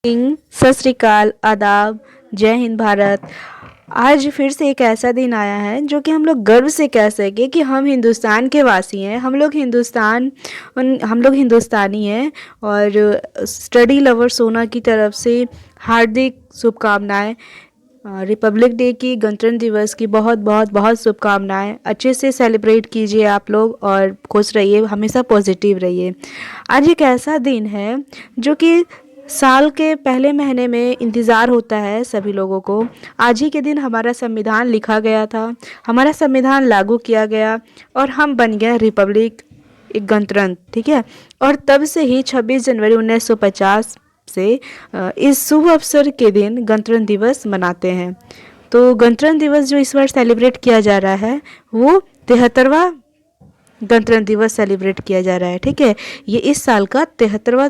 सत श्री अकाल, आदाब, जय हिंद भारत। आज फिर से एक ऐसा दिन आया है जो कि हम लोग गर्व से कह सके कि हम हिंदुस्तान के वासी हैं। हम लोग हिंदुस्तानी हैं। और स्टडी लवर सोना की तरफ से हार्दिक शुभकामनाएं। रिपब्लिक डे की, गणतंत्र दिवस की बहुत बहुत बहुत शुभकामनाएं। अच्छे से सेलिब्रेट कीजिए आप लोग और खुश रहिए, हमेशा पॉजिटिव रहिए। आज एक ऐसा दिन है जो कि साल के पहले महीने में इंतज़ार होता है सभी लोगों को। आज ही के दिन हमारा संविधान लिखा गया था, हमारा संविधान लागू किया गया और हम बन गए रिपब्लिक, एक गणतंत्र। ठीक है। और तब से ही 26 जनवरी 1950 से इस शुभ अवसर के दिन गणतंत्र दिवस मनाते हैं। तो गणतंत्र दिवस जो इस बार सेलिब्रेट किया जा रहा है वो 73वां गणतंत्र दिवस सेलिब्रेट किया जा रहा है। ठीक है। ये इस साल का 73वां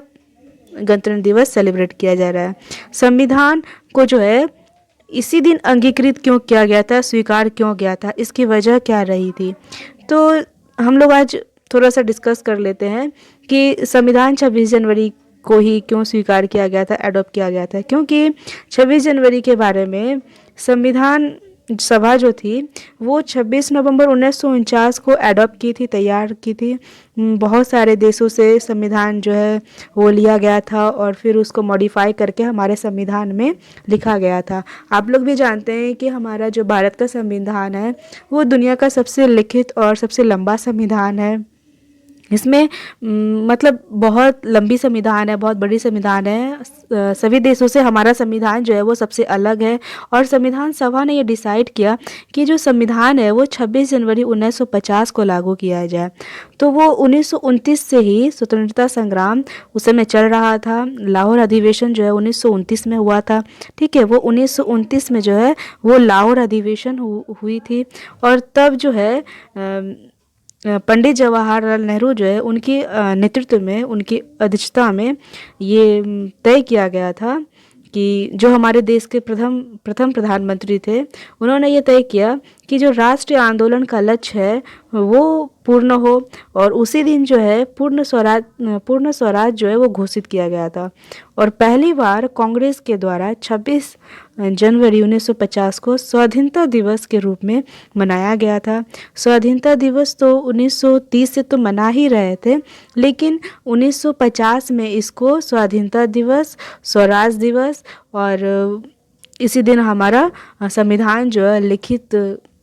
गणतंत्र दिवस सेलिब्रेट किया जा रहा है। संविधान को जो है इसी दिन अंगीकृत क्यों किया गया था, स्वीकार क्यों किया था, इसकी वजह क्या रही थी, तो हम लोग आज थोड़ा सा डिस्कस कर लेते हैं कि संविधान 26 जनवरी को ही क्यों स्वीकार किया गया था, अडॉप्ट किया गया था। क्योंकि 26 जनवरी के बारे में संविधान सभा जो थी वो 26 नवंबर 1949 को एडॉप्ट की थी, तैयार की थी। बहुत सारे देशों से संविधान जो है वो लिया गया था और फिर उसको मॉडिफाई करके हमारे संविधान में लिखा गया था। आप लोग भी जानते हैं कि हमारा जो भारत का संविधान है वो दुनिया का सबसे लिखित और सबसे लंबा संविधान है। इसमें मतलब बहुत लंबी संविधान है, बहुत बड़ी संविधान है। सभी देशों से हमारा संविधान जो है वो सबसे अलग है। और संविधान सभा ने ये डिसाइड किया कि जो संविधान है वो 26 जनवरी 1950 को लागू किया जाए। तो वो 1929 से ही स्वतंत्रता संग्राम उस समय चल रहा था। लाहौर अधिवेशन जो है 1929 में हुआ था। ठीक है। वो 1929 में जो है वो लाहौर अधिवेशन हुई थी। और तब जो है पंडित जवाहरलाल नेहरू जो है उनकी नेतृत्व में, उनकी अध्यक्षता में ये तय किया गया था कि जो हमारे देश के प्रथम प्रधानमंत्री थे, उन्होंने ये तय किया कि जो राष्ट्रीय आंदोलन का लक्ष्य है वो पूर्ण हो। और उसी दिन जो है पूर्ण स्वराज जो है वो घोषित किया गया था। और पहली बार कांग्रेस के द्वारा 26 जनवरी 1950 को स्वाधीनता दिवस के रूप में मनाया गया था। स्वाधीनता दिवस तो 1930 से तो मना ही रहे थे, लेकिन 1950 में इसको स्वाधीनता दिवस, स्वराज दिवस और इसी दिन हमारा संविधान जो है लिखित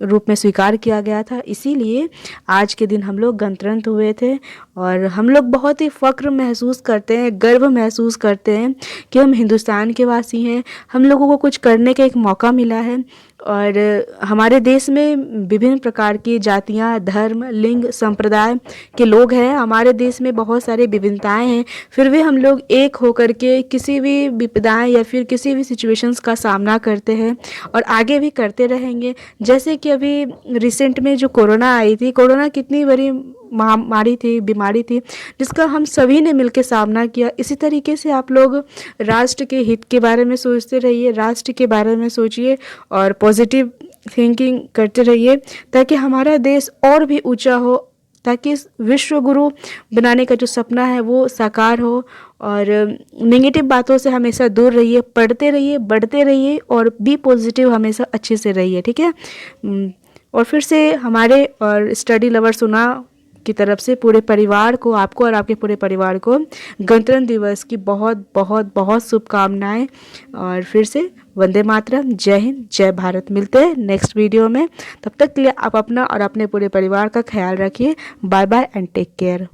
रूप में स्वीकार किया गया था। इसीलिए आज के दिन हम लोग गणतंत्र हुए थे। और हम लोग बहुत ही फ़ख्र महसूस करते हैं, गर्व महसूस करते हैं कि हम हिंदुस्तान के वासी हैं। हम लोगों को कुछ करने का एक मौका मिला है। और हमारे देश में विभिन्न प्रकार की जातियाँ, धर्म, लिंग, संप्रदाय के लोग हैं। हमारे देश में बहुत सारी विभिन्नताएं हैं, फिर भी हम लोग एक होकर के किसी भी विपदाएं या फिर किसी भी सिचुएशंस का सामना करते हैं और आगे भी करते रहेंगे। जैसे कि अभी रिसेंट में जो कोरोना आई थी, कोरोना कितनी बड़ी महामारी थी, बीमारी थी, जिसका हम सभी ने मिलकर सामना किया। इसी तरीके से आप लोग राष्ट्र के हित के बारे में सोचते रहिए, राष्ट्र के बारे में सोचिए और पॉजिटिव थिंकिंग करते रहिए ताकि हमारा देश और भी ऊंचा हो, ताकि विश्व गुरु बनाने का जो सपना है वो साकार हो। और नेगेटिव बातों से हमेशा दूर रहिए, पढ़ते रहिए, बढ़ते रहिए और बी पॉजिटिव, हमेशा अच्छे से रहिए। ठीक है। और फिर से हमारे और स्टडी लवर सोना की तरफ से पूरे परिवार को, आपको और आपके पूरे परिवार को गणतंत्र दिवस की बहुत बहुत बहुत शुभकामनाएं। और फिर से वंदे मातरम, जय हिंद, जय भारत। मिलते हैं नेक्स्ट वीडियो में। तब तक के लिए आप अपना और अपने पूरे परिवार का ख्याल रखिए। Bye bye and take care.